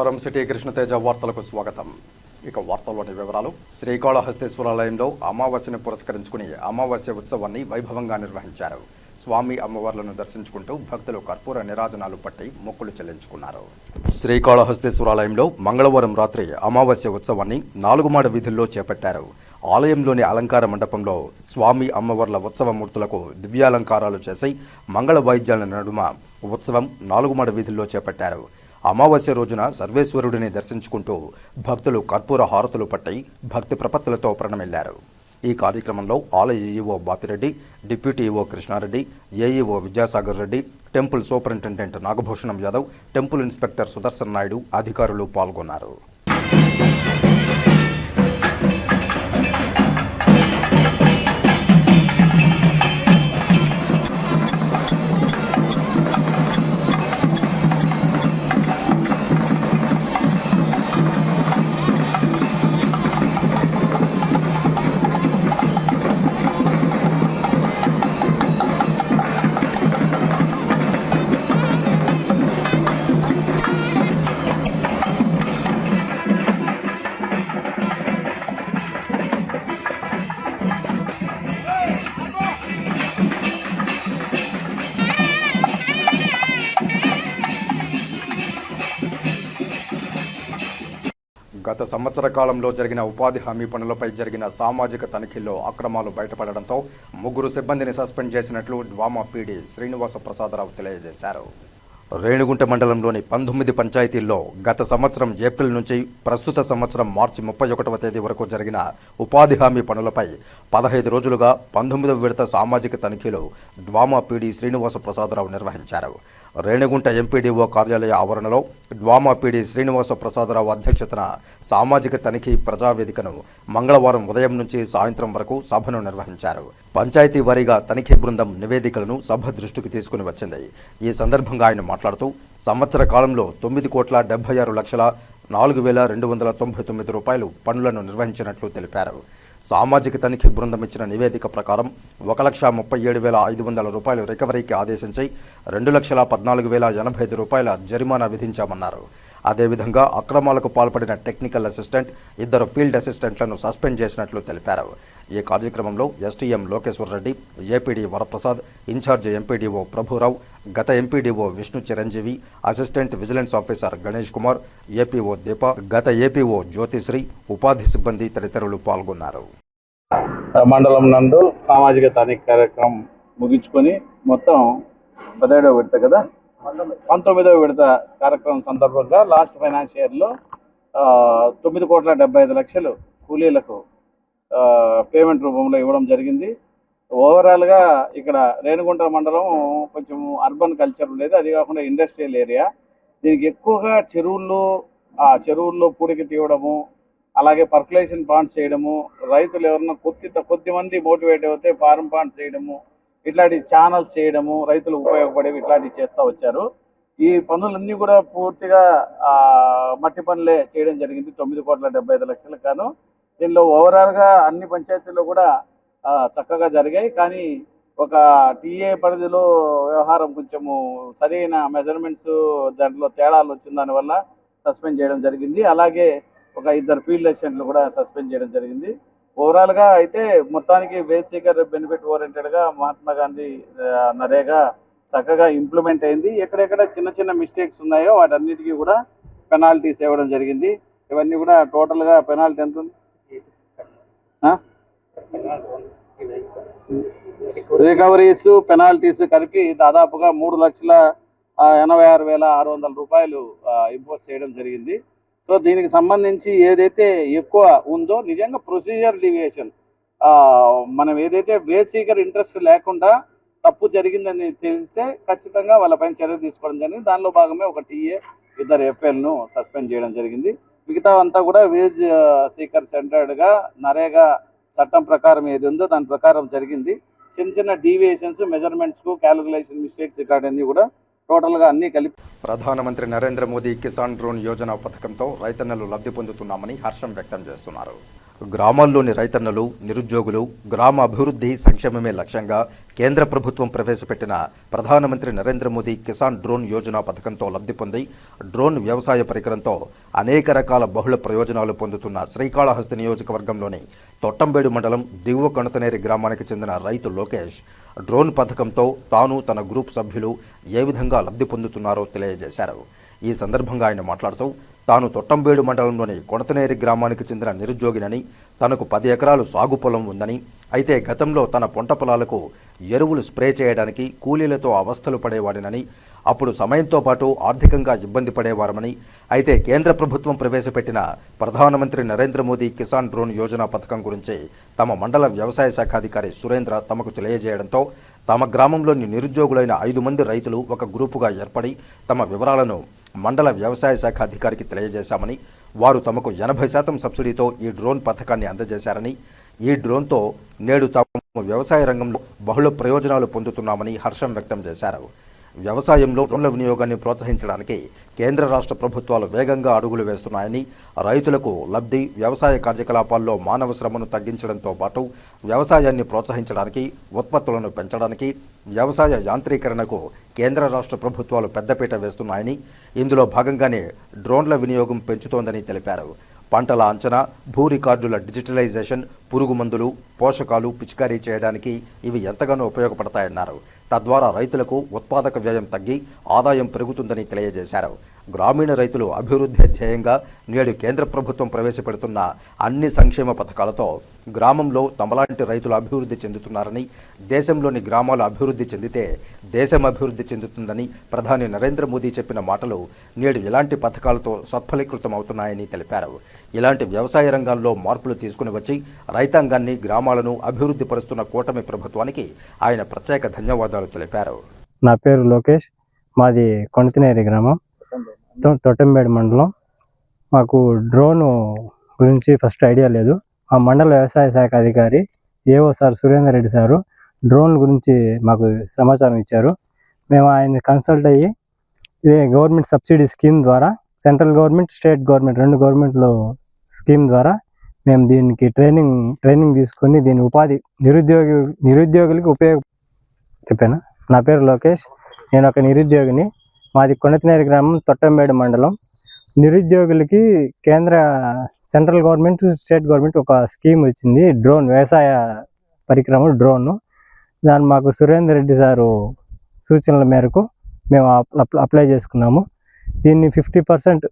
నమస్కారం. సిటీ కృష్ణతేజ వార్తలకు స్వాగతం. ఇక వార్తల్లోని వివరాలు. శ్రీకాళహస్తీశ్వరాలయంలో అమావాస్యను పురస్కరించుకుని అమావాస్య ఉత్సవాన్ని వైభవంగా నిర్వహించారు. స్వామి అమ్మవార్లను దర్శించుకుంటూ భక్తులు కర్పూర నిరాజనాలు పట్టి మొక్కులు చెల్లించుకున్నారు. శ్రీకాళహస్తీశ్వరాలయంలో మంగళవారం రాత్రి అమావాస్య ఉత్సవాన్ని నాలుగుమాడ వీధుల్లో చేపట్టారు. ఆలయంలోని అలంకార మండపంలో స్వామి అమ్మవార్ల ఉత్సవమూర్తులకు దివ్యాలంకారాలు చేసి మంగళ వాయిద్యాల నడుమ ఉత్సవం నాలుగుమాడ వీధుల్లో చేపట్టారు. అమావాస్య రోజున సర్వేశ్వరుడిని దర్శించుకుంటూ భక్తులు కర్పూర హారతులు పట్టి భక్తి ప్రపత్తులతో ప్రణమిల్లారు. ఈ కార్యక్రమంలో ఆలయ EO Bapireddy, deputy EO Krishnareddy, AEO Vidyasagar Reddy, temple superintendent Nagabhushanam Yadav, temple inspector Sudarshan Naidu అధికారులు పాల్గొన్నారు. గత సంవత్సర కాలంలో జరిగిన ఉపాధి హామీ పనులపై జరిగిన సామాజిక తనిఖీల్లో అక్రమాలు బయటపడడంతో 3 సిబ్బందిని సస్పెండ్ చేసినట్లు డ్వామా పీడీ శ్రీనివాస ప్రసాదరావు తెలియజేశారు. రేణిగుంట మండలంలోని 19 పంచాయతీల్లో గత సంవత్సరం ఏప్రిల్ నుంచి ప్రస్తుత సంవత్సరం మార్చి 31వ తేదీ వరకు జరిగిన ఉపాధి హామీ పనులపై 15 రోజులుగా 19వ విడత సామాజిక తనిఖీలు డ్వామా పీడీ శ్రీనివాస ప్రసాదరావు నిర్వహించారు. రేణిగుంట ఎంపీడీఓ కార్యాలయ ఆవరణలో డ్వామా పీడీ శ్రీనివాస ప్రసాదరావు అధ్యక్షతన సామాజిక తనిఖీ ప్రజావేదికను మంగళవారం ఉదయం నుంచి సాయంత్రం వరకు సభను నిర్వహించారు. పంచాయతీ వారీగా తనిఖీ బృందం నివేదికలను సభ దృష్టికి తీసుకుని వచ్చింది. ఈ సందర్భంగా ఆయన మాట్లాడుతూ సంవత్సర కాలంలో 9,76,04,299 రూపాయలు పనులను నిర్వహించినట్లు తెలిపారు. సామాజిక తనిఖీ బృందం ఇచ్చిన నివేదిక ప్రకారం 1,37,500 రూపాయలు రికవరీకి ఆదేశించి 2,14,085 రూపాయల జరిమానా విధించామన్నారు. అదేవిధంగా అక్రమాలకు పాల్పడిన టెక్నికల్ అసిస్టెంట్, 2 ఫీల్డ్ అసిస్టెంట్లను సస్పెండ్ చేసినట్లు తెలిపారు. ఈ కార్యక్రమంలో STM Lokeshwar Reddy, APD Varaprasad, in charge MPDO Prabhurao, గత MPDO Vishnu Chiranjeevi, assistant vigilance officer Ganesh Kumar, APO Deepa, గత ఏపీఓ జ్యోతిశ్రీ, ఉపాధి సిబ్బంది తదితరులు పాల్గొన్నారు. మండలం నందు సామాజిక తనిఖీ కార్యక్రమం ముగించుకొని మొత్తం 17వ విడత కదా 19వ విడత కార్యక్రమం సందర్భంగా లాస్ట్ ఫైనాన్షియర్లో 9,75,00,000 కూలీలకు పేమెంట్ రూపంలో ఇవ్వడం జరిగింది. ఓవరాల్గా ఇక్కడ రేణిగుంట మండలం కొంచెం అర్బన్ కల్చర్ ఉండేది, అది కాకుండా ఇండస్ట్రియల్ ఏరియా. దీనికి ఎక్కువగా చెరువుల్లో పూడికి తీయడము, అలాగే పర్కులేషన్ పాండ్స్ చేయడము, రైతులు ఎవరన్నా కొద్ది మంది మోటివేట్ అవుతే ఫార్మ్ పాండ్స్ చేయడము, ఇట్లాంటి ఛానల్స్ చేయడము, రైతులు ఉపయోగపడేవి ఇట్లాంటివి చేస్తూ వచ్చారు. ఈ పనులన్నీ కూడా పూర్తిగా మట్టి పనులే చేయడం జరిగింది. 9,75,00,000 గాను దీనిలో ఓవరాల్గా అన్ని పంచాయతీల్లో కూడా చక్కగా జరిగాయి. కానీ ఒక టీఏ పరిధిలో వ్యవహారం కొంచెము సరైన మెజర్మెంట్స్ దాంట్లో తేడాలు వచ్చిన దానివల్ల సస్పెండ్ చేయడం జరిగింది. అలాగే ఒక 2 ఫీల్డ్ అసిస్టెంట్లు కూడా సస్పెండ్ చేయడం జరిగింది. ఓవరాల్గా అయితే మొత్తానికి బేసికర్ బెనిఫిట్ ఓరియంటెడ్గా మహాత్మా గాంధీ నరేగా చక్కగా ఇంప్లిమెంట్ అయింది. ఎక్కడెక్కడ చిన్న మిస్టేక్స్ ఉన్నాయో వాటన్నిటికీ కూడా పెనాల్టీస్ ఇవ్వడం జరిగింది. ఇవన్నీ కూడా టోటల్గా పెనాల్టీ ఎంత ఉంది? రికవరీస్ పెనాల్టీస్ కలిపి దాదాపుగా 3,86,600 రూపాయలు ఇంపోజ్ చేయడం జరిగింది. సో దీనికి సంబంధించి ఏదైతే ఎక్కువ ఉందో నిజంగా ప్రొసీజర్ డీవియేషన్, మనం ఏదైతే బేసికర్ ఇంట్రెస్ట్ లేకుండా తప్పు జరిగిందని తెలిస్తే ఖచ్చితంగా వాళ్ళపైన చర్య తీసుకోవడం జరిగింది. దానిలో భాగమే ఒక టీఏ 2 ఎఫ్ఎల్ను సస్పెండ్ చేయడం జరిగింది. మిగతా అంతా కూడా వేజ్ సీకర్ సెంటర్డ్గా నరేగా చట్టం ప్రకారం ఏది ఉందో దాని ప్రకారం జరిగింది. చిన్న డీవియేషన్స్, మెజర్మెంట్స్కు క్యాలిక్యులేషన్ మిస్టేక్స్ ఇట్లాంటివన్నీ కూడా టోటల్గా అన్నీ కలిపి ప్రధానమంత్రి నరేంద్ర మోదీ కిసాన్ డ్రోన్ యోజన పథకంతో రైతన్నలు లబ్ధి పొందుతున్నామని హర్షం వ్యక్తం చేస్తున్నారు. గ్రామాల్లోని రైతన్నలు, నిరుద్యోగులు గ్రామ అభివృద్ధి సంక్షేమమే లక్ష్యంగా కేంద్ర ప్రభుత్వం ప్రవేశపెట్టిన ప్రధానమంత్రి నరేంద్ర మోదీ కిసాన్ డ్రోన్ యోజన పథకంతో లబ్ధి పొంది డ్రోన్ వ్యవసాయ పరికరంతో అనేక రకాల బహుళ ప్రయోజనాలు పొందుతున్న శ్రీకాళహస్తి నియోజకవర్గంలోని తొట్టంబేడు మండలం దిగువ కణతనేరి గ్రామానికి చెందిన రైతు లోకేష్ డ్రోన్ పథకంతో తాను తన గ్రూప్ సభ్యులు ఏ విధంగా లబ్ధి పొందుతున్నారో తెలియజేశారు. ఈ సందర్భంగా ఆయన మాట్లాడుతూ తాను తొట్టంబేడు మండలంలోని కొణతనేరి గ్రామానికి చెందిన నిరుద్యోగినని, తనకు 10 ఎకరాలు సాగు పొలం ఉందని, అయితే గతంలో తన పంట పొలాలకు ఎరువులు స్ప్రే చేయడానికి కూలీలతో అవస్థలు పడేవాడినని, అప్పుడు సమయంతో పాటు ఆర్థికంగా ఇబ్బంది పడేవారమని, అయితే కేంద్ర ప్రభుత్వం ప్రవేశపెట్టిన ప్రధానమంత్రి నరేంద్ర మోదీ కిసాన్ డ్రోన్ యోజన పథకం గురించి తమ మండల వ్యవసాయ శాఖాధికారి సురేంద్ర తమకు తెలియజేయడంతో తమ గ్రామంలోని నిరుద్యోగులైన 5 మంది రైతులు ఒక గ్రూపుగా ఏర్పడి తమ వివరాలను మండల వ్యవసాయ శాఖ అధికారికి తెలియజేశామని, వారు తమకు 80% సబ్సిడీతో ఈ డ్రోన్ పథకాన్ని అందజేశారని, ఈ డ్రోన్తో నేడు తాము వ్యవసాయ రంగంలో బహుళ ప్రయోజనాలు పొందుతున్నామని హర్షం వ్యక్తం చేశారు. వ్యవసాయంలో డ్రోన్ల వినియోగాన్ని ప్రోత్సహించడానికి కేంద్ర రాష్ట్ర ప్రభుత్వాలు వేగంగా అడుగులు వేస్తున్నాయని, రైతులకు లబ్ధి, వ్యవసాయ కార్యకలాపాల్లో మానవ శ్రమను తగ్గించడంతో పాటు వ్యవసాయాన్ని ప్రోత్సహించడానికి, ఉత్పత్తులను పెంచడానికి, వ్యవసాయ యాంత్రీకరణకు కేంద్ర రాష్ట్ర ప్రభుత్వాలు పెద్దపీట వేస్తున్నాయని, ఇందులో భాగంగానే డ్రోన్ల వినియోగం పెంచుతోందని తెలిపారు. పంటల అంచనా, భూ రికార్డుల డిజిటలైజేషన్, పురుగు మందులు, పోషకాలు పిచికారీ చేయడానికి ఇవి ఎంతగానో ఉపయోగపడతాయన్నారు. తద్వారా రైతులకు ఉత్పాదక వ్యయం తగ్గి ఆదాయం పెరుగుతుందని తెలియజేశారు. గ్రామీణ రైతులు అభివృద్ధి ధ్యేయంగా నేడు కేంద్ర ప్రభుత్వం ప్రవేశపెడుతున్న అన్ని సంక్షేమ పథకాలతో గ్రామంలో తమలాంటి రైతులు అభివృద్ధి చెందుతున్నారని, దేశంలోని గ్రామాలు అభివృద్ధి చెందితే దేశం అభివృద్ధి చెందుతుందని ప్రధాని నరేంద్ర మోదీ చెప్పిన మాటలు నేడు ఇలాంటి పథకాలతో సత్ఫలీకృతం అవుతున్నాయని తెలిపారు. ఇలాంటి వ్యవసాయ రంగాల్లో మార్పులు తీసుకుని వచ్చి రైతాంగాన్ని, గ్రామాలను అభివృద్ధి పరుస్తున్న కూటమి ప్రభుత్వానికి ఆయన ప్రత్యేక ధన్యవాదాలు తెలిపారు. నా పేరు లోకేష్, మాది కొణతనేరి గ్రామం, తొట్టంబేడు మండలం. మాకు డ్రోను గురించి ఫస్ట్ ఐడియా లేదు. ఆ మండల వ్యవసాయ శాఖ అధికారి AO sir Surender Reddy sir drone గురించి మాకు సమాచారం ఇచ్చారు. మేము ఆయన కన్సల్ట్ అయ్యి ఇదే గవర్నమెంట్ సబ్సిడీ స్కీమ్ ద్వారా, సెంట్రల్ గవర్నమెంట్, స్టేట్ గవర్నమెంట్ 2 గవర్నమెంట్లో స్కీమ్ ద్వారా మేము దీనికి ట్రైనింగ్ తీసుకొని దీని ఉపాధి నిరుద్యోగులకి చెప్పాను. నా పేరు లోకేష్, నేను ఒక నిరుద్యోగిని. మాది కొణతనేరి గ్రామం, తొట్టంబేడు మండలం. నిరుద్యోగులకి సెంట్రల్ గవర్నమెంట్, స్టేట్ గవర్నమెంట్ ఒక స్కీమ్ వచ్చింది, డ్రోన్ వ్యవసాయ పరికరం డ్రోన్. దాన్ని మాకు సురేందర్ రెడ్డి సారు సూచనల మేరకు మేము అప్లై చేసుకున్నాము. దీన్ని 50%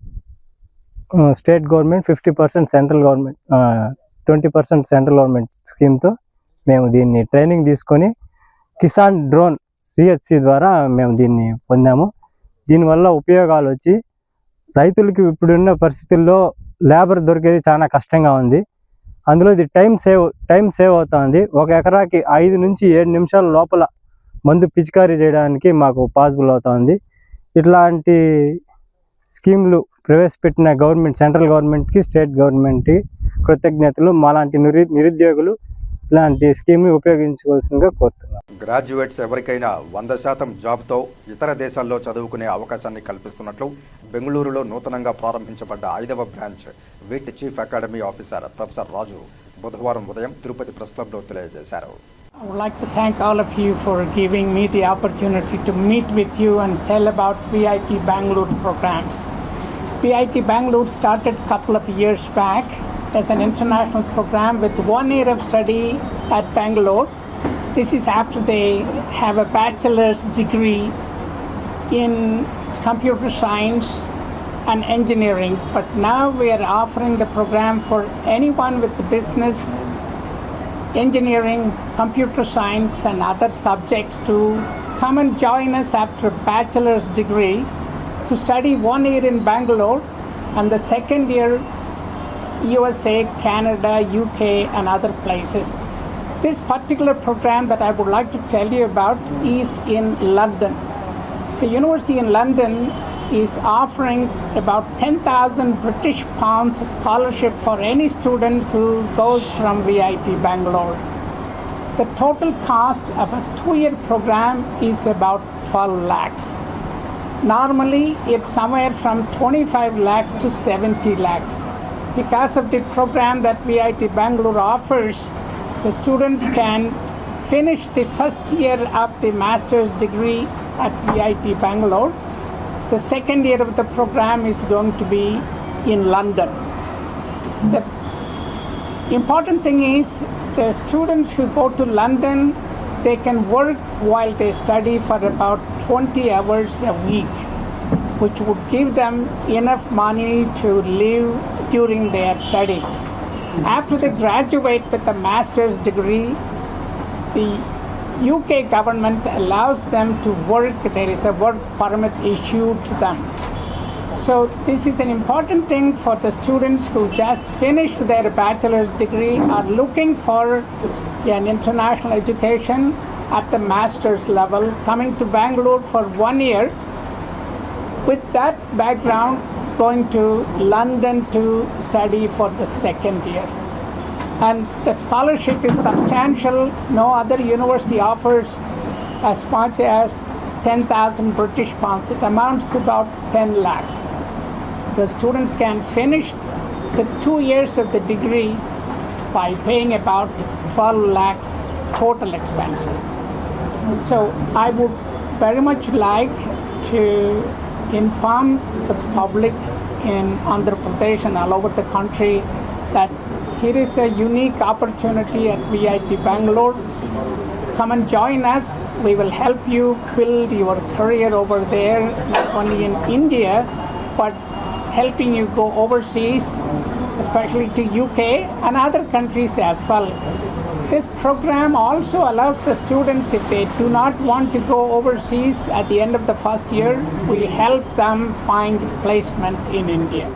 state government, 50% central government, 20% central government స్కీమ్తో మేము దీన్ని ట్రైనింగ్ తీసుకొని కిసాన్ డ్రోన్ సిహెచ్సి ద్వారా మేము దీన్ని పొందాము. దీనివల్ల ఉపయోగాలు వచ్చి రైతులకి ఇప్పుడున్న పరిస్థితుల్లో లేబర్ దొరికేది చాలా కష్టంగా ఉంది. అందులో ఇది టైం సేవ్ అవుతుంది. 1 ఎకరాకి 5 నుంచి 7 నిమిషాల లోపల మందు పిచికారీ చేయడానికి మాకు పాసిబుల్ అవుతుంది. ఇట్లాంటి స్కీమ్లు ప్రవేశపెట్టిన సెంట్రల్ గవర్నమెంట్కి, స్టేట్ గవర్నమెంట్కి కృతజ్ఞతలు. మాలాంటి నిరుద్యోగులు ఇలాంటి స్కీమ్ని ఉపయోగించుకోవాల్సిందిగా కోరుతున్నాను. గ్రాడ్యుయేట్స్ ఎవరికైనా 100% జాబ్తో ఇతర దేశాల్లో చదువుకునే అవకాశాన్ని కల్పిస్తున్నట్లు బెంగళూరులో నూతనంగా ప్రారంభించబడ్డ 5వ branch VIT chief academy officer professor Raju బుధవారం ఉదయం తిరుపతి ప్రెస్ క్లబ్లో తెలియజేశారు. I would like to thank all of you for giving me the opportunity to meet with you and tell about VIT Bangalore programs. VIT Bangalore started a couple of years back as an international program with 1 year of study at Bangalore. This is after they have a bachelor's degree in computer science and engineering. But now we are offering the program for anyone with the business, engineering, computer science and other subjects to come and join us after a bachelor's degree to study 1 year in Bangalore and the second year USA, Canada, UK and other places. This particular program that I would like to tell you about is in London. The University in London is offering about 10,000 British pounds scholarship for any student who goes from VIT Bangalore. The total cost of a 2-year program is about 12 lakhs. Normally it's somewhere from 25 lakhs to 70 lakhs. because of the program that VIT Bangalore offers, the students can finish the first year of the master's degree at VIT Bangalore. The second year of the program is going to be in London. The important thing is the students who go to London, they can work while they study for about 20 hours a week, which would give them enough money to live during their study. After they graduate with a master's degree, the UK government allows them to work. There is a work permit issued to them. So this is an important thing for the students who just finished their bachelor's degree, are looking for an international education at the master's level, coming to Bangalore for 1 year. With that background, going to London to study for the second year. And the scholarship is substantial. No other university offers as much as 10,000 British pounds. It amounts to about 10 lakhs. The students can finish the 2 years of the degree by paying about 12 lakhs total expenses. So I would very much like to inform the public in Andhra Pradesh and all over the country that here is a unique opportunity at VIT Bangalore. Come and join us. We will help you build your career over there, not only in India, but helping you go overseas, especially to UK and other countries as well. This program also allows the students, if they do not want to go overseas at the end of the first year, we help them find placement in India.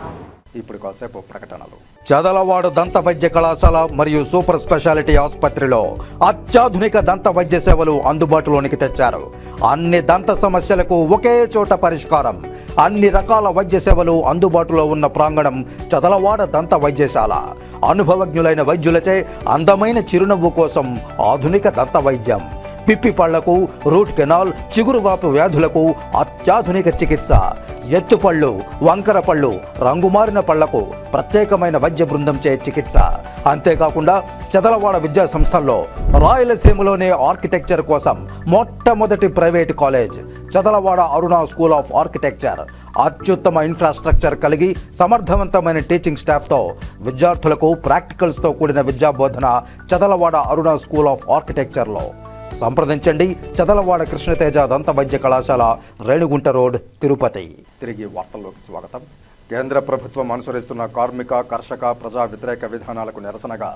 ఇప్పుడు కాసేపు ప్రకటనలు. చదలవాడ దంత వైద్య కళాశాల మరియు super speciality ఆసుపత్రిలో అత్యాధునిక దంత వైద్య సేవలు అందుబాటులోనికి తెచ్చారు. అన్ని దంత సమస్యలకు ఒకే చోట పరిష్కారం. అన్ని రకాల వైద్య సేవలు అందుబాటులో ఉన్న ప్రాంగణం చదలవాడ దంత వైద్యశాల. అనుభవజ్ఞులైన వైద్యులచే అందమైన చిరునవ్వు కోసం ఆధునిక దంత వైద్యం. పిప్పి పళ్లకు, రూట్ కెనాల్, చిగురువాపు వ్యాధులకు అత్యాధునిక చికిత్స. ఎత్తుపళ్ళు, వంకర పళ్ళు, రంగుమారిన పళ్లకు ప్రత్యేకమైన వైద్య బృందంచే చికిత్స. అంతేకాకుండా చదలవాడ విద్యా సంస్థల్లో రాయలసీమలోనే ఆర్కిటెక్చర్ కోసం మొట్టమొదటి private college Chadalavada Aruna school of architecture. అత్యుత్తమ ఇన్ఫ్రాస్ట్రక్చర్ కలిగి సమర్థవంతమైన టీచింగ్ స్టాఫ్తో విద్యార్థులకు ప్రాక్టికల్స్తో కూడిన విద్యాబోధన చదలవాడ అరుణ స్కూల్ ఆఫ్ ఆర్కిటెక్చర్లో. సంప్రదించండి. చదలవాడ కృష్ణతేజ దంత వైద్య కళాశాల, రేణుగుంట రోడ్, తిరుపతి. తిరిగి వార్తల్లోకి స్వాగతం. కేంద్ర ప్రభుత్వం అనుసరిస్తున్న కార్మిక, కర్షక, ప్రజా వ్యతిరేక విధానాలకు నిరసనగా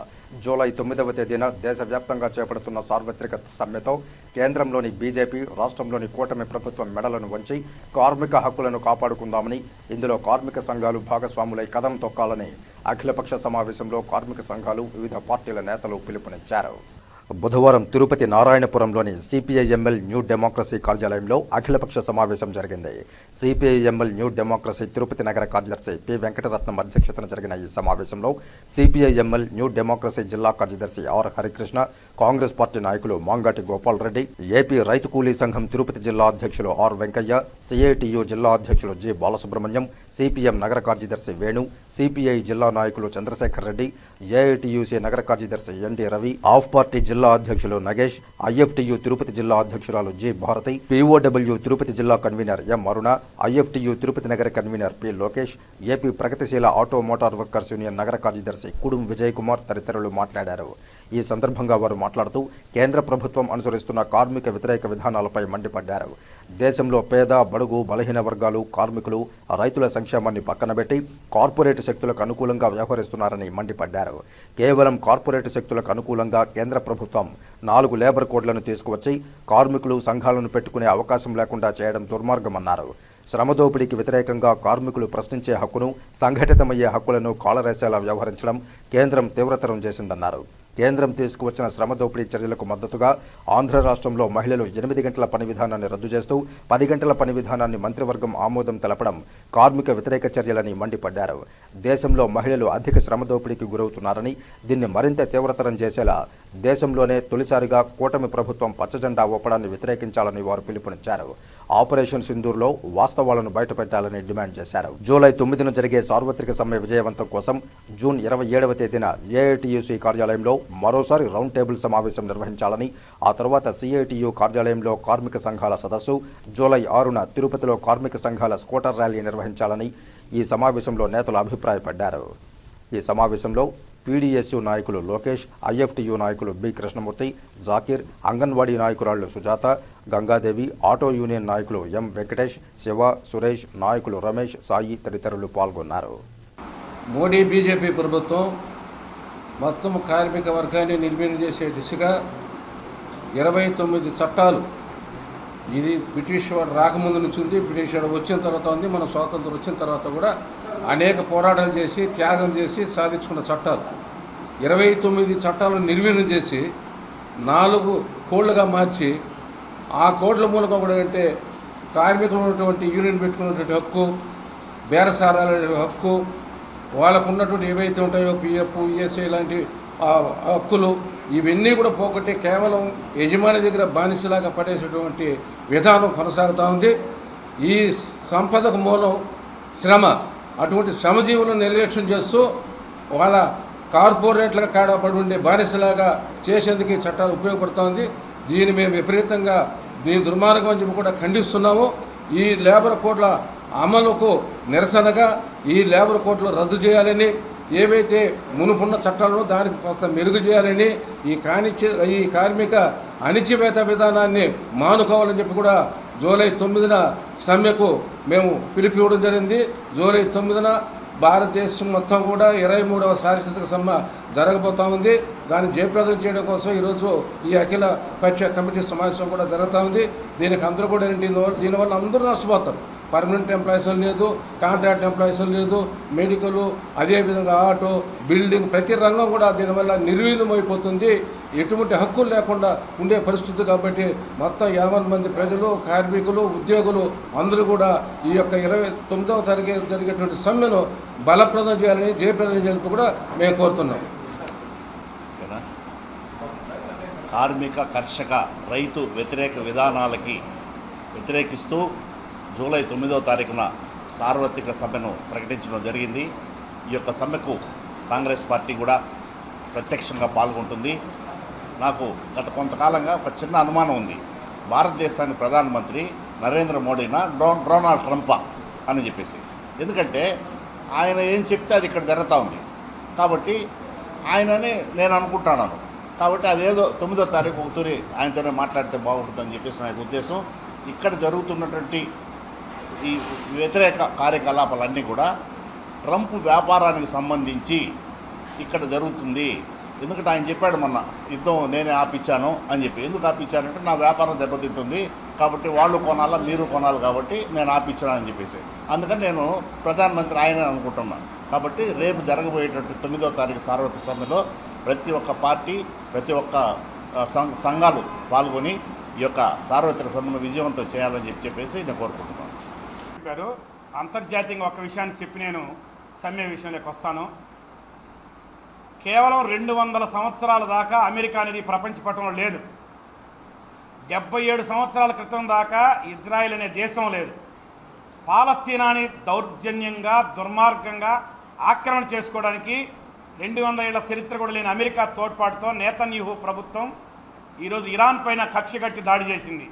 జూలై 9వ తేదీన దేశవ్యాప్తంగా చేపడుతున్న సార్వత్రిక సమ్మెతో కేంద్రంలోని బీజేపీ, రాష్ట్రంలోని కూటమి ప్రభుత్వం మెడలను వంచి కార్మిక హక్కులను కాపాడుకుందామని, ఇందులో కార్మిక సంఘాలు భాగస్వాములై కదం తొక్కాలని అఖిలపక్ష సమావేశంలో కార్మిక సంఘాలు, వివిధ పార్టీల నేతలు పిలుపునిచ్చారు. బుధవారం తిరుపతి నారాయణపురంలోని సిపిఐఎంఎల్ న్యూ డెమోక్రసీ కార్యాలయంలో అఖిలపక్ష సమావేశం జరిగింది. సిపిఐఎంఎల్ న్యూ డెమోక్రసీ తిరుపతి నగర కార్యదర్శి పి వెంకటరత్నం అధ్యక్షతన జరిగిన ఈ సమావేశంలో సిపిఐఎంఎల్ న్యూ డెమోక్రసీ జిల్లా కార్యదర్శి ఆర్ హరికృష్ణ, కాంగ్రెస్ పార్టీ నాయకులు మాంగాటి గోపాల్ రెడ్డి, ఏపీ రైతు కూలీ సంఘం తిరుపతి జిల్లా అధ్యక్షులు ఆర్ వెంకయ్య, సిఐటియు జిల్లా అధ్యక్షులు జి బాలసుబ్రహ్మణ్యం, సిపిఎం నగర కార్యదర్శి వేణు, సిపిఐ జిల్లా నాయకులు చంద్రశేఖర్ రెడ్డి, ఏఐటియుసి నగర కార్యదర్శి ఎన్టీ రవి, ఆఫ్ పార్టీ జిల్లా అధ్యక్షులు నగేష్, ఐఎఫ్టియు తిరుపతి జిల్లా అధ్యక్షురాలు జి భారతి, పిఓడబ్ల్యూ తిరుపతి జిల్లా కన్వీనర్ ఎం అరుణ, ఐఎఫ్టియు తిరుపతి నగర కన్వీనర్ పి లోకేష్, ఏపీ ప్రగతిశీల ఆటో మోటార్ వర్కర్స్ యూనియన్ నగర కార్యదర్శి కుడుం విజయ్ కుమార్ తదితరులు మాట్లాడారు. ఈ సందర్భంగా వారు మాట్లాడుతూ కేంద్ర ప్రభుత్వం అనుసరిస్తున్న కార్మిక వ్యతిరేక విధానాలపై మండిపడ్డారు. దేశంలో పేద, బడుగు, బలహీన వర్గాలు, కార్మికులు, రైతుల సంక్షేమాన్ని పక్కనబెట్టి కార్పొరేట్ శక్తులకు అనుకూలంగా వ్యవహరిస్తున్నారని మండిపడ్డారు. కేవలం కార్పొరేట్ శక్తులకు అనుకూలంగా కేంద్ర ప్రభుత్వం 4 లేబర్ కోడ్లను తీసుకువచ్చి కార్మికులు, సంఘాలను పెట్టుకునే అవకాశం లేకుండా చేయడం దుర్మార్గమన్నారు. శ్రమదోపిడీకి వ్యతిరేకంగా కార్మికులు ప్రశ్నించే హక్కును, సంఘటితమయ్యే హక్కులను కాలరేసేలా వ్యవహరించడం కేంద్రం తీవ్రతరం చేసిందన్నారు. కేంద్రం తీసుకువచ్చిన శ్రమ దోపిడీ చర్యలకు మద్దతుగా ఆంధ్ర రాష్ట్రంలో మహిళలు 8 గంటల పని విధానాన్ని రద్దు చేస్తూ 10 గంటల పని విధానాన్ని మంత్రివర్గం ఆమోదం తెలపడం కార్మిక వ్యతిరేక చర్యలని మండిపడ్డారు. దేశంలో మహిళలు అధిక శ్రమ దోపిడీకి గురవుతున్నారని, దీన్ని మరింత తీవ్రతరం చేసేలా దేశంలోనే తొలిసారిగా కూటమి ప్రభుత్వం పచ్చజెండా ఊపడాన్ని వ్యతిరేకించాలని వారు పిలుపునిచ్చారు. ఆపరేషన్ సింధూర్లో వాస్తవాలను బయటపెట్టాలని డిమాండ్ చేశారు. జూలై 9న జరిగే సార్వత్రిక సమ్మె విజయవంతం కోసం జూన్ 27వ తేదీన ఏఐటియుసి కార్యాలయంలో మరోసారి రౌండ్ టేబుల్ సమావేశం నిర్వహించాలని, ఆ తర్వాత సిఐటియు కార్యాలయంలో కార్మిక సంఘాల సదస్సు, జూలై 6న తిరుపతిలో కార్మిక సంఘాల స్కూటర్ ర్యాలీ నిర్వహించాలని ఈ సమావేశంలో నేతలు అభిప్రాయపడ్డారు. ఈ సమావేశంలో పీడీఎస్యు నాయకులు లోకేష్, ఐఎఫ్టియు నాయకులు బి కృష్ణమూర్తి, జాకీర్, అంగన్వాడీ నాయకురాళ్లు సుజాత, గంగాదేవి, ఆటో యూనియన్ నాయకులు ఎం వెంకటేష్, శివ, సురేష్, నాయకులు రమేష్, సాయి తదితరులు పాల్గొన్నారు. మోడీ బీజేపీ ప్రభుత్వం మొత్తం కార్మిక వర్గాన్ని నిర్వీర్యం చేసే దిశగా 29 చట్టాలు, ఇది బ్రిటిష్ వాడు రాకముందు నుంచి ఉంది, బ్రిటిష్ వాడు వచ్చిన తర్వాత ఉంది, మన స్వాతంత్రం వచ్చిన తర్వాత కూడా అనేక పోరాటాలు చేసి త్యాగం చేసి సాధించుకున్న చట్టాలు. 29 చట్టాలను నిర్వీర్యం చేసి 4 కోడ్లుగా మార్చి, ఆ కోడ్ల మూలంగా కూడా అంటే కార్మికులు ఉన్నటువంటి యూనియన్ పెట్టుకున్నటువంటి హక్కు, బేరసారాల హక్కు, వాళ్ళకు ఉన్నటువంటి ఏవైతే ఉంటాయో పిఎఫ్, ఈఎస్ఐ లాంటి హక్కులు, ఇవన్నీ కూడా పోగొట్టి కేవలం యజమాని దగ్గర బానిసలాగా పడేసేటువంటి విధానం కొనసాగుతూ ఉంది. ఈ సంపదకు మూలం శ్రమ. అటువంటి శ్రమజీవులను నిర్లక్ష్యం చేస్తూ వాళ్ళ కార్పొరేట్ల కాడపడి ఉండే బానిసలాగా చేసేందుకు ఈ చట్టాలు ఉపయోగపడుతూ ఉంది. దీన్ని మేము విపరీతంగా దీని దుర్మార్గం అని చెప్పి కూడా ఖండిస్తున్నాము. ఈ లేబర్ కోడ్ల అమలుకు నిరసనగా ఈ లేబర్ కోడ్లు రద్దు చేయాలని, ఏవైతే మునుపున్న చట్టాలను దానికి కొంత మెరుగు చేయాలని, ఈ కార్మిక అణిచివేత విధానాన్ని మానుకోవాలని చెప్పి కూడా జూలై 9న సమ్మెకు మేము పిలిపివ్వడం జరిగింది. జూలై 9న భారతదేశం మొత్తం కూడా 23వ సార్వత్రిక సమ్మె జరగబోతూ ఉంది. దాన్ని జయప్రదం చేయడం కోసం ఈరోజు ఈ అఖిల పక్ష కమిటీ సమావేశం కూడా జరుగుతూ ఉంది. దీనికి అందరూ కూడా దీనివల్ల అందరూ నష్టపోతారు. పర్మనెంట్ ఎంప్లాయీస్ లేదు, కాంట్రాక్ట్ ఎంప్లాయీస్ లేదు, మెడికల్, అదేవిధంగా ఆటో, బిల్డింగ్, ప్రతి రంగం కూడా దీనివల్ల నిర్వీర్యమైపోతుంది. ఎటువంటి హక్కులు లేకుండా ఉండే పరిస్థితి. కాబట్టి మొత్తం 50 మంది ప్రజలు, కార్మికులు, ఉద్యోగులు అందరూ కూడా ఈ యొక్క 29వ తారీఖు జరిగేటువంటి సమ్మెను బలప్రదం చేయాలని, జయప్రదం చేయాలని కూడా మేము కోరుతున్నాం. కార్మిక, కర్షక, రైతు వ్యతిరేక విధానాలకి వ్యతిరేకిస్తూ జూలై 9వ తారీఖున సార్వత్రిక సమ్మెను ప్రకటించడం జరిగింది. ఈ యొక్క సమ్మెకు కాంగ్రెస్ పార్టీ కూడా ప్రత్యక్షంగా పాల్గొంటుంది. నాకు గత కొంతకాలంగా ఒక చిన్న అనుమానం ఉంది. భారతదేశానికి ప్రధానమంత్రి నరేంద్ర మోడీనా డొనాల్డ్ ట్రంపా అని చెప్పేసి. ఎందుకంటే ఆయన ఏం చెప్తే అది ఇక్కడ జరుగుతూ ఉంది. కాబట్టి ఆయననే నేను అనుకుంటున్నాను. కాబట్టి అదేదో 9వ తారీఖు ఒక తూరి ఆయనతోనే మాట్లాడితే బాగుంటుందని చెప్పేసి నా ఉద్దేశం. ఇక్కడ జరుగుతున్నటువంటి ఈ వ్యతిరేక కార్యకలాపాలన్నీ కూడా ట్రంప్ వ్యాపారానికి సంబంధించి ఇక్కడ జరుగుతుంది. ఎందుకంటే ఆయన చెప్పాడు మొన్న, యుద్ధం నేనే ఆపిచ్చాను అని చెప్పి. ఎందుకు ఆపిచ్చానంటే నా వ్యాపారం దెబ్బతింటుంది కాబట్టి వాళ్ళు కొనాలా, మీరు కొనాలి కాబట్టి నేను ఆపిచ్చాను అని చెప్పేసి. అందుకని నేను ప్రధానమంత్రి ఆయన అనుకుంటున్నాను. కాబట్టి రేపు జరగబోయేటట్టు 9వ తారీఖు సార్వత్రిక సమ్మెలో ప్రతి ఒక్క పార్టీ, ప్రతి ఒక్క సంఘాలు పాల్గొని ఈ యొక్క సార్వత్రిక సమ్మెను విజయవంతం చేయాలని చెప్పేసి నేను కోరుకుంటున్నాను. అంతర్జాతీయంగా ఒక విషయాన్ని చెప్పి నేను సమ్మె విషయంలోకి వస్తాను. కేవలం 200 సంవత్సరాల దాకా అమెరికా అనేది ప్రపంచ పటంలో లేదు. 77 సంవత్సరాల క్రితం దాకా ఇజ్రాయెల్ అనే దేశం లేదు. పాలస్తీనాని దౌర్జన్యంగా, దుర్మార్గంగా ఆక్రమణ చేసుకోవడానికి 200 ఏళ్ల చరిత్ర కూడా లేని అమెరికా తోడ్పాటుతో నెతన్యాహు ప్రభుత్వం ఈరోజు ఇరాన్ పైన కక్ష కట్టి దాడి చేసింది.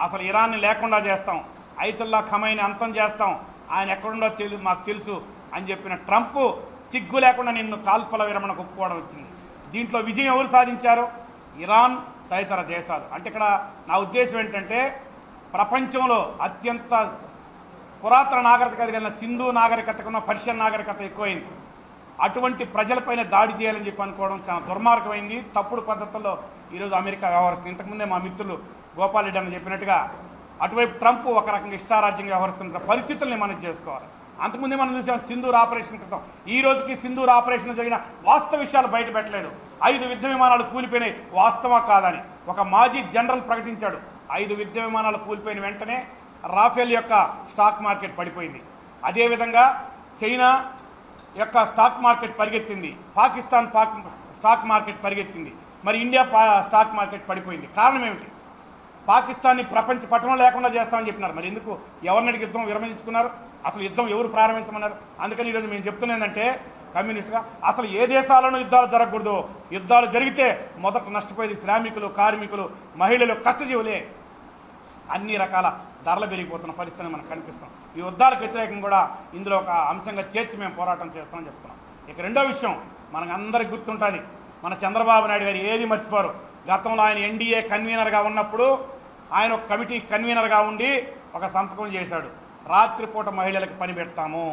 అసలు ఇరాన్ని లేకుండా చేస్తాం, అయతుల్లా ఖమైనీ అంతం చేస్తాం, ఆయన ఎక్కడుండో మాకు తెలుసు అని చెప్పిన ట్రంప్ సిగ్గు లేకుండా నిన్ను కాల్పల విరమణకు ఒప్పుకోవడం వచ్చింది. దీంట్లో విజయం ఎవరు సాధించారు? ఇరాన్ తదితర దేశాలు. అంటే ఇక్కడ నా ఉద్దేశం ఏంటంటే, ప్రపంచంలో అత్యంత పురాతన నాగరికత కలిగిన సింధు నాగరికత కన్నా పర్షియన్ నాగరికత ఎక్కువైంది. అటువంటి ప్రజలపైన దాడి చేయాలని చెప్పి అనుకోవడం చాలా దుర్మార్గమైంది. తప్పుడు పద్ధతుల్లో ఈరోజు అమెరికా వ్యవహరిస్తుంది. ఇంతకుముందే మా మిత్రులు గోపాల్ రెడ్డి అని చెప్పినట్టుగా అటువైపు ట్రంప్ ఒక రకంగా ఇష్టారాజ్యంగా వ్యవహరిస్తున్న పరిస్థితుల్ని మనం చేసుకోవాలి. అంతకుముందే మనం చూసాం సింధూర్ ఆపరేషన్ క్రితం. ఈ రోజుకి సింధూర్ ఆపరేషన్ జరిగిన వాస్తవ విషయాలు బయట పెట్టలేదు. 5 యుద్ధ విమానాలు కూలిపోయినాయి, వాస్తవా కాదని ఒక మాజీ జనరల్ ప్రకటించాడు. 5 యుద్ధ విమానాలు కూలిపోయిన వెంటనే రాఫెల్ యొక్క స్టాక్ మార్కెట్ పడిపోయింది. అదేవిధంగా చైనా యొక్క స్టాక్ మార్కెట్ పరిగెత్తింది, పాకిస్తాన్ స్టాక్ మార్కెట్ పరిగెత్తింది. మరి ఇండియా స్టాక్ మార్కెట్ పడిపోయింది. కారణం ఏమిటి? పాకిస్తాన్ని ప్రపంచ పట్టణం లేకుండా చేస్తామని చెప్పినారు. మరి ఎందుకు ఎవరిని అడిగి యుద్ధం విరమించుకున్నారు? అసలు యుద్ధం ఎవరు ప్రారంభించమన్నారు? అందుకని ఈరోజు మేము చెప్తున్నది ఏంటంటే కమ్యూనిస్టుగా అసలు ఏ దేశాలను యుద్ధాలు జరగకూడదు. యుద్ధాలు జరిగితే మొదట నష్టపోయేది శ్రామికులు, కార్మికులు, మహిళలు, కష్టజీవులే. అన్ని రకాల ధరలు పెరిగిపోతున్న పరిస్థితిని మనకు కనిపిస్తాం. ఈ యుద్ధాలకు వ్యతిరేకంగా కూడా ఇందులో ఒక అంశంగా చేర్చి మేము పోరాటం చేస్తామని చెప్తున్నాం. ఇక రెండో విషయం మనకు అందరికీ గుర్తుంటుంది, మన చంద్రబాబు నాయుడు గారు ఏది మర్చిపోరు. గతంలో ఆయన ఎన్డీఏ కన్వీనర్గా ఉన్నప్పుడు ఆయన ఒక కమిటీ కన్వీనర్గా ఉండి ఒక సంతకం చేశాడు. రాత్రిపూట మహిళలకు పని పెడతాము,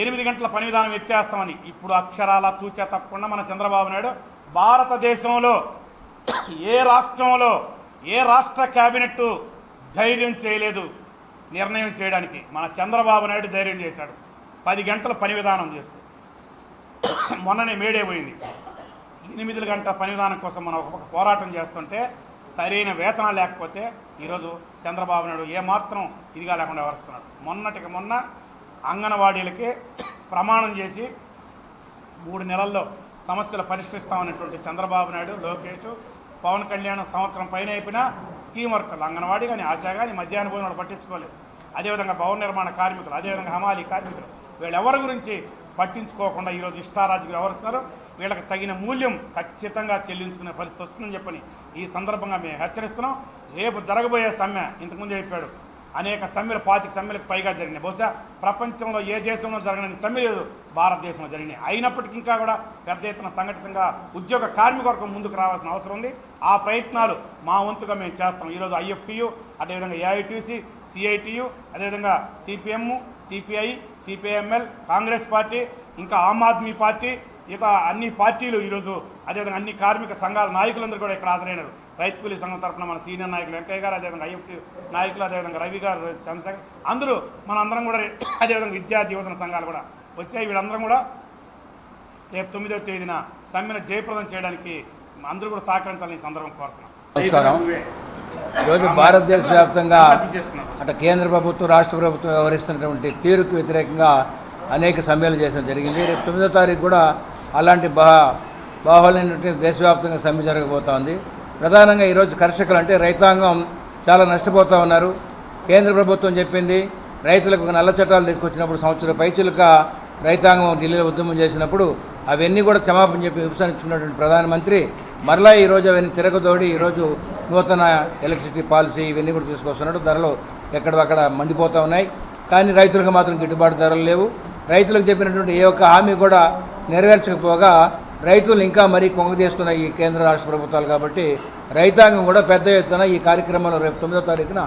8 గంటల పని విధానం ఎత్తేస్తామని. ఇప్పుడు అక్షరాల తూచా తప్పకుండా మన చంద్రబాబు నాయుడు భారతదేశంలో ఏ రాష్ట్ర క్యాబినెట్ ధైర్యం చేయలేదు నిర్ణయం చేయడానికి. మన చంద్రబాబు నాయుడు ధైర్యం చేశాడు 10 గంటల పని విధానం చేస్తూ. మొన్ననే మేడే పోయింది. 8 గంటల పని విధానం కోసం మనం ఒక పోరాటం చేస్తుంటే సరైన వేతనాలు లేకపోతే ఈరోజు చంద్రబాబు నాయుడు ఏమాత్రం ఇదిగా లేకుండా వ్యవహరిస్తున్నాడు. మొన్నటికి మొన్న అంగన్వాడీలకి ప్రమాణం చేసి 3 నెలల్లో సమస్యలు పరిష్కరిస్తామనేటువంటి చంద్రబాబు నాయుడు, లోకేష్, పవన్ కళ్యాణ్ సంవత్సరం పైన అయిపోయినా స్కీమ్ వర్కర్లు, అంగన్వాడీ కానీ, ఆశా కానీ, మధ్యాహ్న భోజనాలు పట్టించుకోలేదు. అదేవిధంగా భవన నిర్మాణ కార్మికులు, అదేవిధంగా హమాలీ కార్మికులు, వీళ్ళెవరి గురించి పట్టించుకోకుండా ఈరోజు ఇష్టారాజ్యం వ్యవహరిస్తున్నారు. వీళ్ళకి తగిన మూల్యం ఖచ్చితంగా చెల్లించుకునే పరిస్థితి వస్తుందని చెప్పని ఈ సందర్భంగా మేము హెచ్చరిస్తున్నాం. రేపు జరగబోయే సమ్మె ఇంతకుముందు చెప్పాడు, అనేక సమ్మెలు 25 సమ్మెలకు పైగా జరిగినాయి. బహుశా ప్రపంచంలో ఏ దేశంలో జరగని సమ్మె లేదు భారతదేశంలో జరిగినాయి. అయినప్పటికీ ఇంకా కూడా పెద్ద ఎత్తున సంఘటితంగా ఉద్యోగ కార్మిక వర్గం ముందుకు రావాల్సిన అవసరం ఉంది. ఆ ప్రయత్నాలు మా వంతుగా మేము చేస్తాం. ఈరోజు ఐఎఫ్టియు, అదేవిధంగా ఏఐటీసీ, సిఐటియు, అదేవిధంగా CPM, CPI, CPIML, Congress party, ఇంకా ఆమ్ ఆద్మీ పార్టీ, ఇక అన్ని పార్టీలు ఈరోజు, అదేవిధంగా అన్ని కార్మిక సంఘాల నాయకులందరూ కూడా ఇక్కడ హాజరైనారు. రైతు కూలీ సంఘం తరఫున మన సీనియర్ నాయకులు వెంకయ్య గారు, అదేవిధంగా ఐఎఫ్టీ నాయకులు, అదేవిధంగా రవి గారు, చంద్రశేఖర్, అందరూ మనందరం కూడా, అదేవిధంగా విద్యార్థి యువజన సంఘాలు కూడా వచ్చాయి. వీళ్ళందరం కూడా రేపు 9వ తేదీన సమ్మెను జయప్రదం చేయడానికి అందరూ కూడా సహకరించాలని ఈ సందర్భం కోరుతున్నాం. నమస్కారం. ఈరోజు భారతదేశ వ్యాప్తంగా అటు కేంద్ర ప్రభుత్వం, రాష్ట్ర ప్రభుత్వం వ్యవహరిస్తున్నటువంటి తీరుకు వ్యతిరేకంగా అనేక సమ్మెలు చేయడం జరిగింది. రేపు 9వ తారీఖు కూడా అలాంటి బాహుల్యమైనటువంటి దేశవ్యాప్తంగా సమ్మె జరగబోతోంది. ప్రధానంగా ఈరోజు కర్షకులు అంటే రైతాంగం చాలా నష్టపోతూ ఉన్నారు. కేంద్ర ప్రభుత్వం చెప్పింది రైతులకు నల్ల చట్టాలు తీసుకొచ్చినప్పుడు సంవత్సరం పైచులుగా రైతాంగం ఢిల్లీలో ఉద్యమం చేసినప్పుడు అవన్నీ కూడా క్షమాపణ చెప్పి విమర్శించుకున్నటువంటి ప్రధానమంత్రి మరలా ఈరోజు అవన్నీ తిరగదోడి ఈరోజు నూతన ఎలక్ట్రిసిటీ పాలసీ ఇవన్నీ కూడా తీసుకొస్తున్నాడు. ధరలు ఎక్కడక్కడ మండిపోతూ ఉన్నాయి. కానీ రైతులకు మాత్రం గిట్టుబాటు ధరలు లేవు. రైతులకు చెప్పినటువంటి ఏ ఒక్క హామీ కూడా నెరవేర్చకపోగా రైతులు ఇంకా మరీ కొంగదీస్తున్న ఈ కేంద్ర రాష్ట్ర ప్రభుత్వాలు. కాబట్టి రైతాంగం కూడా పెద్ద ఎత్తున ఈ కార్యక్రమంలో రేపు 9వ తారీఖున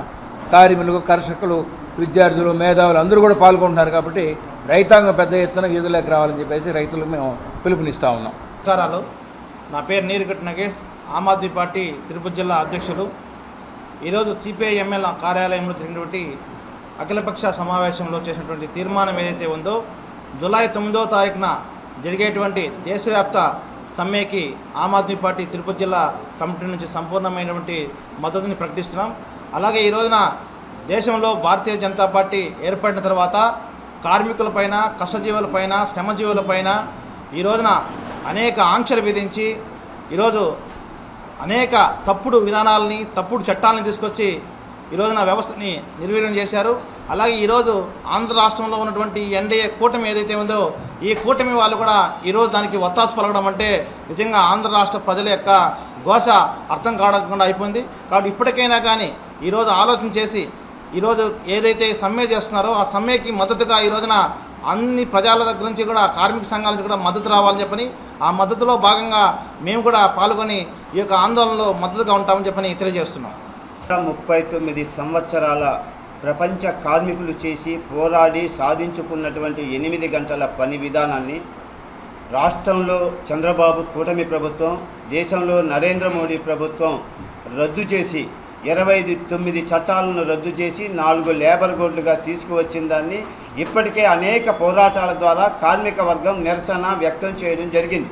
కార్మికులు, కర్షకులు, విద్యార్థులు, మేధావులు అందరూ కూడా పాల్గొంటున్నారు. కాబట్టి రైతాంగం పెద్ద ఎత్తున వీధుల్లోకి రావాలని చెప్పేసి రైతులకు మేము పిలుపునిస్తూ ఉన్నాం. నమస్కారాలు. నా పేరు నీరుగట్టు నగేష్, ఆమ్ ఆద్మీ పార్టీ తిరుపతి జిల్లా అధ్యక్షులు. ఈరోజు సిపిఐఎంఎల్ కార్యాలయంలో జరిగినటువంటి అఖిలపక్ష సమావేశంలో చేసినటువంటి తీర్మానం ఏదైతే ఉందో జూలై 9వ తారీఖున జరిగేటువంటి దేశవ్యాప్త సమ్మెకి ఆమ్ ఆద్మీ పార్టీ తిరుపతి జిల్లా కమిటీ నుంచి సంపూర్ణమైనటువంటి మద్దతుని ప్రకటిస్తున్నాం. అలాగే ఈ రోజున దేశంలో భారతీయ జనతా పార్టీ ఏర్పడిన తర్వాత కార్మికులపైన, కష్టజీవులపైన, శ్రమజీవులపైన ఈ రోజున అనేక ఆంక్షలు విధించి ఈరోజు అనేక తప్పుడు విధానాలని, తప్పుడు చట్టాలని తీసుకొచ్చి ఈ రోజున వ్యవస్థని నిర్వీర్యం చేశారు. అలాగే ఈరోజు ఆంధ్ర రాష్ట్రంలో ఉన్నటువంటి ఎన్డీఏ కూటమి ఏదైతే ఉందో ఈ కూటమి వాళ్ళు కూడా ఈరోజు దానికి ఒత్తాసు పలకడం అంటే నిజంగా ఆంధ్ర రాష్ట్ర ప్రజల యొక్క ఘోష అర్థం కాకుండా అయిపోయింది. కాబట్టి ఇప్పటికైనా కానీ ఈరోజు ఆలోచన చేసి ఈరోజు ఏదైతే సమ్మె చేస్తున్నారో ఆ సమ్మెకి మద్దతుగా ఈ రోజున అన్ని ప్రజల దగ్గర నుంచి కూడా, కార్మిక సంఘాల నుంచి కూడా మద్దతు రావాలని చెప్పని, ఆ మద్దతులో భాగంగా మేము కూడా పాల్గొని ఈ యొక్క ఆందోళనలో మద్దతుగా ఉంటామని చెప్పని తెలియజేస్తున్నాం. 39 సంవత్సరాల ప్రపంచ కార్మికులు చేసి పోరాడి సాధించుకున్నటువంటి 8 గంటల పని విధానాన్ని రాష్ట్రంలో చంద్రబాబు కూటమి ప్రభుత్వం, దేశంలో నరేంద్ర మోడీ ప్రభుత్వం రద్దు చేసి 29 చట్టాలను రద్దు చేసి 4 లేబర్ కోడ్లుగా తీసుకువచ్చిన దాన్ని ఇప్పటికే అనేక పోరాటాల ద్వారా కార్మిక వర్గం నిరసన వ్యక్తం చేయడం జరిగింది.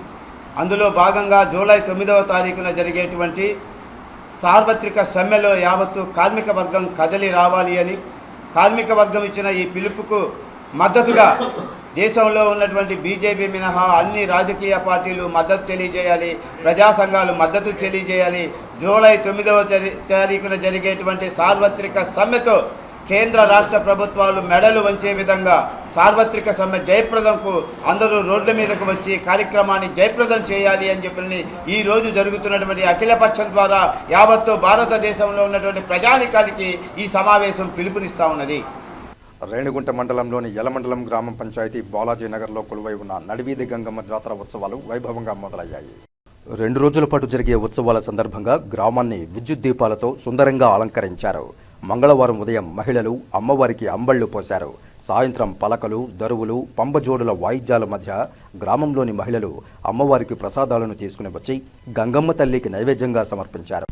అందులో భాగంగా జూలై 9వ తారీఖున జరిగేటువంటి సార్వత్రిక సమ్మెలో యావత్తు కార్మిక వర్గం కదలి రావాలి అని, కార్మిక వర్గం ఇచ్చిన ఈ పిలుపుకు మద్దతుగా దేశంలో ఉన్నటువంటి బీజేపీ మినహా అన్ని రాజకీయ పార్టీలు మద్దతు తెలియజేయాలి, ప్రజా సంఘాలు మద్దతు తెలియజేయాలి. జూలై 9వ తారీఖున జరిగేటువంటి సార్వత్రిక సమ్మెతో కేంద్ర రాష్ట్ర ప్రభుత్వాలు మెడలు వంచే విధంగా సార్వత్రిక సమ్మె జయప్రదంకు అందరూ రోడ్ల మీదకు వచ్చి కార్యక్రమాన్ని జయప్రదం చేయాలి అని చెప్పి ఈ రోజు జరుగుతున్నటువంటి అఖిలపక్షం ద్వారా యావత్తు భారతదేశంలో ఉన్నటువంటి ప్రజానికానికి ఈ సమావేశం పిలుపునిస్తా ఉన్నది. రేణిగుంట మండలంలోని యలమండలం గ్రామ పంచాయతీ బాలాజీ నగర్లో కొలువై ఉన్న నడివీధి గంగమ్మ జాతర ఉత్సవాలు వైభవంగా మొదలయ్యాయి. 2 రోజుల పాటు జరిగే ఉత్సవాల సందర్భంగా గ్రామాన్ని విద్యుత్ దీపాలతో సుందరంగా అలంకరించారు. మంగళవారం ఉదయం మహిళలు అమ్మవారికి అంబళ్లు పోశారు. సాయంత్రం పలకలు, దరువులు, పంబజోడుల వాయిద్యాల మధ్య గ్రామంలోని మహిళలు అమ్మవారికి ప్రసాదాలను తీసుకుని వచ్చి గంగమ్మ తల్లికి నైవేద్యంగా సమర్పించారు.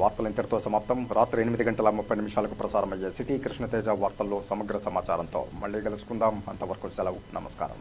వార్తలు ఇంతటితో సమాప్తం. రాత్రి 8:30 ప్రసారమయ్యే సిటీ కృష్ణతేజ వార్తల్లో సమగ్ర సమాచారంతో మళ్ళీ కలుసుకుందాం. అంతవరకు సెలవు. నమస్కారం.